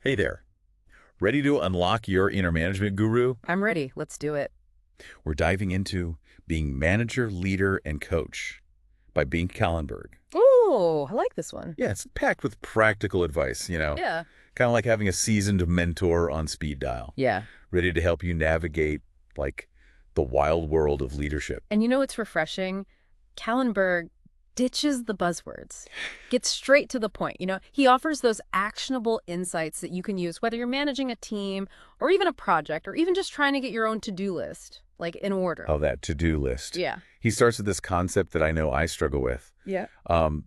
Hey there. Ready to unlock your inner management guru? I'm ready. Let's do it. We're diving into being manager, leader, and coach by Bean Kallenberg. Oh, I like this one. Yeah, it's packed with practical advice, Yeah. kind of like having a seasoned mentor on speed dial, Yeah. ready to help you navigate, like, the wild world of leadership. And you know what's refreshing? Kallenberg ditches the buzzwords, gets straight to the point. He offers those actionable insights that you can use whether you're managing a team or even a project or even just trying to get your own to-do list, like in order. Oh, that to-do list. Yeah. He starts with this concept that I know I struggle with. Yeah.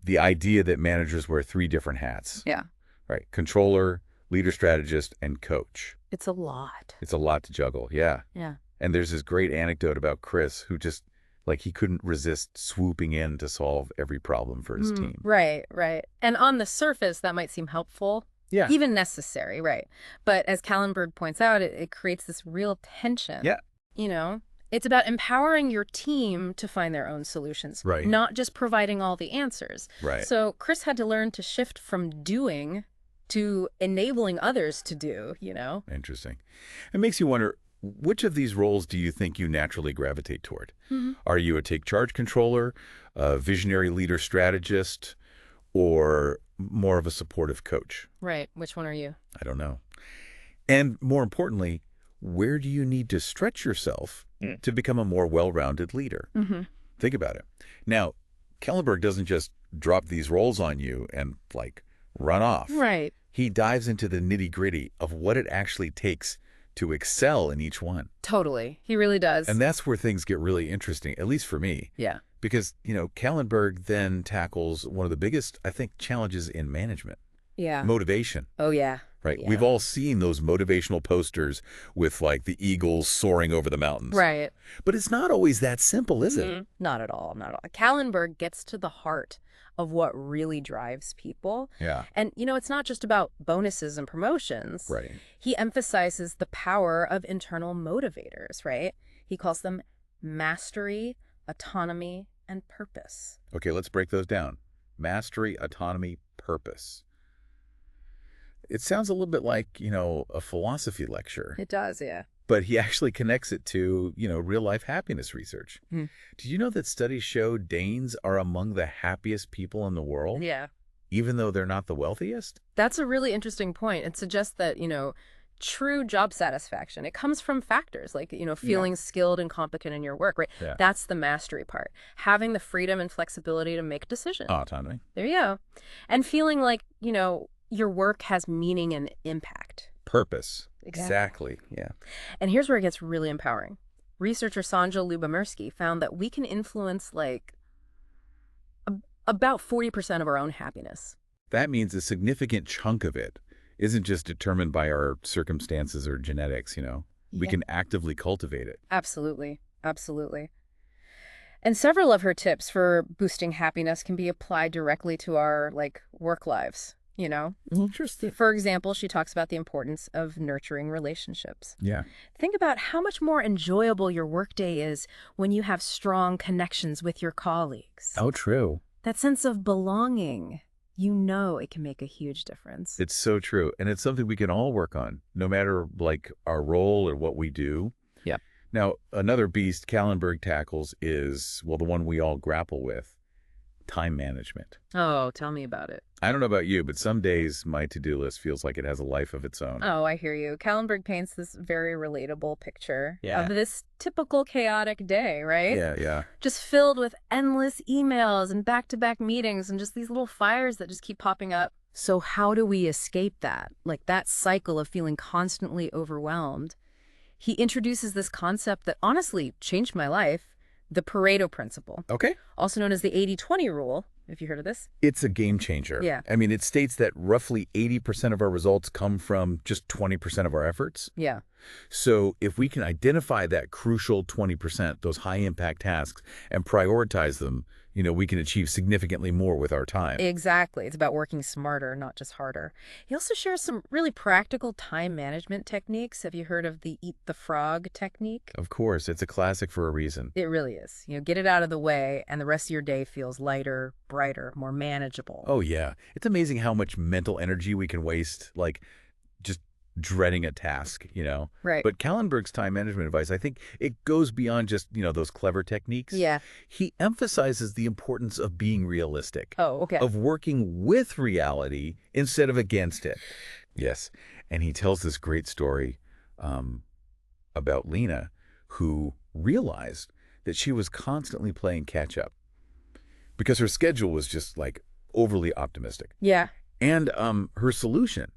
The idea that managers wear three different hats, Yeah. right? Controller, leader strategist, and coach. It's a lot. It's a lot to juggle, yeah. Yeah. And there's this great anecdote about Chris who just, he couldn't resist swooping in to solve every problem for his team. Right, right. And on the surface, that might seem helpful, Yeah. even necessary, right? But as Kallenberg points out, it creates this real tension. Yeah. It's about empowering your team to find their own solutions, Right. not just providing all the answers. Right. So Chris had to learn to shift from doing to enabling others to do. Interesting. It makes you wonder, which of these roles do you think you naturally gravitate toward? Are you a take-charge controller, a visionary leader strategist, or more of a supportive coach? Right. Which one are you? I don't know. And more importantly, where do you need to stretch yourself to become a more well-rounded leader? Think about it. Now, Kellenberg doesn't just drop these roles on you and, run off. Right. He dives into the nitty-gritty of what it actually takes to excel in each one. Totally. He really does. And that's where things get really interesting, at least for me. Yeah. Because, Kallenberg then tackles one of the biggest, I think, challenges in management. Yeah. Motivation. Oh, yeah. Right. Yeah. We've all seen those motivational posters with the eagles soaring over the mountains. Right. But it's not always that simple, is it? Not at all. Not at all. Kallenberg gets to the heart of what really drives people. Yeah. And, it's not just about bonuses and promotions. Right. He emphasizes the power of internal motivators, right? He calls them mastery, autonomy, and purpose. Okay, let's break those down. Mastery, autonomy, purpose. It sounds a little bit like, a philosophy lecture. It does, yeah. But he actually connects it to, real-life happiness research. Did you know that studies show Danes are among the happiest people in the world? Yeah. Even though they're not the wealthiest? That's a really interesting point. It suggests that, true job satisfaction, it comes from factors like, feeling skilled and competent in your work, right? Yeah. That's the mastery part. Having the freedom and flexibility to make decisions. Autonomy. There you go. And feeling like, your work has meaning and impact. Purpose. Exactly. Yeah. And here's where it gets really empowering. Researcher Sanja Lubomirsky found that we can influence about 40% of our own happiness. That means a significant chunk of it isn't just determined by our circumstances or genetics, We can actively cultivate it. Absolutely. Absolutely. And several of her tips for boosting happiness can be applied directly to our work lives. Interesting. For example, she talks about the importance of nurturing relationships. Yeah. Think about how much more enjoyable your workday is when you have strong connections with your colleagues. Oh, true. That sense of belonging, it can make a huge difference. It's so true. And it's something we can all work on, no matter our role or what we do. Yeah. Now, another beast Kallenberg tackles is, the one we all grapple with, time management. Oh, tell me about it. I don't know about you, but some days my to-do list feels like it has a life of its own. Oh, I hear you. Kallenberg paints this very relatable picture Yeah. of this typical chaotic day, right? Yeah. Just filled with endless emails and back-to-back meetings and just these little fires that just keep popping up. So how do we escape that? That cycle of feeling constantly overwhelmed. He introduces this concept that honestly changed my life, the Pareto principle, Okay. also known as the 80-20 rule. If you heard of this? It's a game changer. Yeah. I mean, it states that roughly 80% of our results come from just 20% of our efforts. Yeah. So if we can identify that crucial 20%, those high-impact tasks, and prioritize them, we can achieve significantly more with our time. Exactly. It's about working smarter, not just harder. He also shares some really practical time management techniques. Have you heard of the eat the frog technique? Of course, it's a classic for a reason. It really is. Get it out of the way, and the rest of your day feels lighter, brighter, more manageable. Oh, yeah. It's amazing how much mental energy we can waste, dreading a task, Right. But Kallenberg's time management advice, I think it goes beyond just, those clever techniques. Yeah. He emphasizes the importance of being realistic, Oh, okay. of working with reality instead of against it. Yes. And he tells this great story about Lena, who realized that she was constantly playing catch up because her schedule was just like overly optimistic. Yeah. And her solution,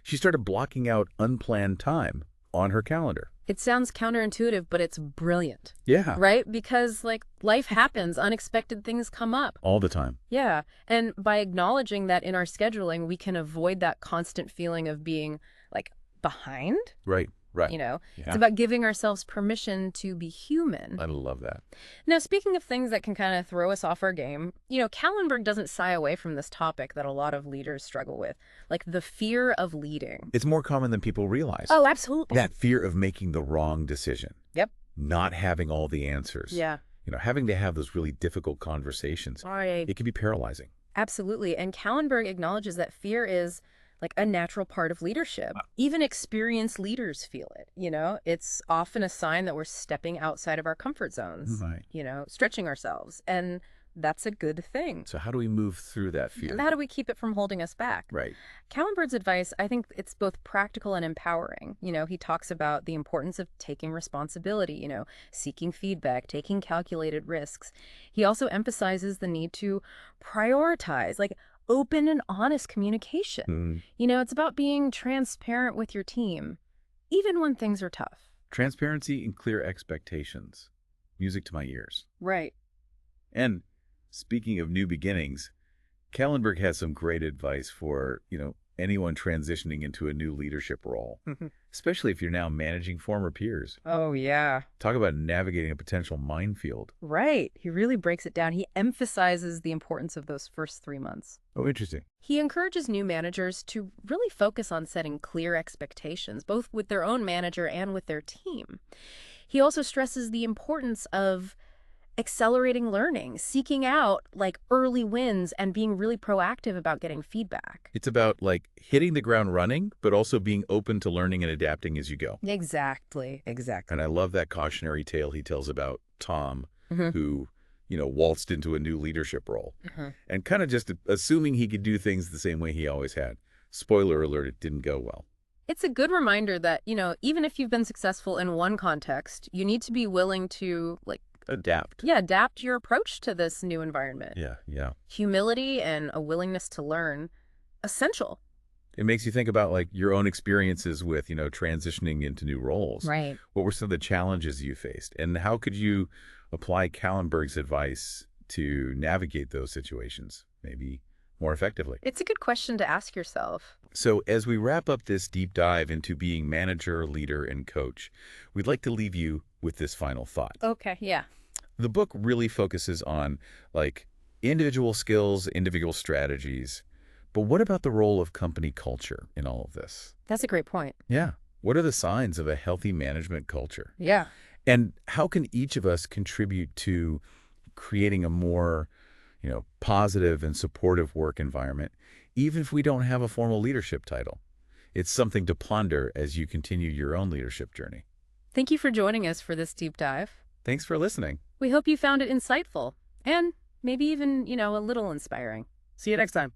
she started blocking out unplanned time on her calendar. It sounds counterintuitive, but it's brilliant. Yeah. Right? Because, like, life happens. Unexpected things come up. All the time. Yeah. And by acknowledging that in our scheduling, we can avoid that constant feeling of being, like, behind. Right. Right. Yeah. It's about giving ourselves permission to be human. I love that. Now, speaking of things that can kind of throw us off our game, Kallenberg doesn't shy away from this topic that a lot of leaders struggle with, like the fear of leading. It's more common than people realize. Oh, absolutely. That fear of making the wrong decision. Yep. Not having all the answers. Yeah. Having to have those really difficult conversations. Right. It can be paralyzing. Absolutely. And Kallenberg acknowledges that fear is like a natural part of leadership. Even experienced leaders feel it, It's often a sign that we're stepping outside of our comfort zones, Right. Stretching ourselves. And that's a good thing. So how do we move through that fear? And how do we keep it from holding us back? Right. Kallenberg's advice, I think it's both practical and empowering. He talks about the importance of taking responsibility, seeking feedback, taking calculated risks. He also emphasizes the need to prioritize, like open and honest communication. It's about being transparent with your team, even when things are tough. Transparency and clear expectations. Music to my ears. Right. And speaking of new beginnings, Kallenberg has some great advice for, anyone transitioning into a new leadership role, especially if you're now managing former peers. Oh, yeah. Talk about navigating a potential minefield. Right. He really breaks it down. He emphasizes the importance of those first 3 months. Oh, interesting. He encourages new managers to really focus on setting clear expectations, both with their own manager and with their team. He also stresses the importance of accelerating learning, seeking out like early wins and being really proactive about getting feedback. It's about like hitting the ground running, but also being open to learning and adapting as you go. Exactly. And I love that cautionary tale he tells about Tom, who, waltzed into a new leadership role and kind of just assuming he could do things the same way he always had. Spoiler alert, it didn't go well. It's a good reminder that, even if you've been successful in one context, you need to be willing to Adapt. Yeah, adapt your approach to this new environment. Yeah. Humility and a willingness to learn, essential. It makes you think about like your own experiences with, transitioning into new roles. Right. What were some of the challenges you faced? And how could you apply Kallenberg's advice to navigate those situations, maybe more effectively? It's a good question to ask yourself. So as we wrap up this deep dive into being manager, leader, and coach, we'd like to leave you with this final thought. Okay, yeah. The book really focuses on like individual skills, individual strategies. But what about the role of company culture in all of this? That's a great point. Yeah. What are the signs of a healthy management culture? Yeah. And how can each of us contribute to creating a more, positive and supportive work environment, even if we don't have a formal leadership title? It's something to ponder as you continue your own leadership journey. Thank you for joining us for this deep dive. Thanks for listening. We hope you found it insightful and maybe even, a little inspiring. See you next time.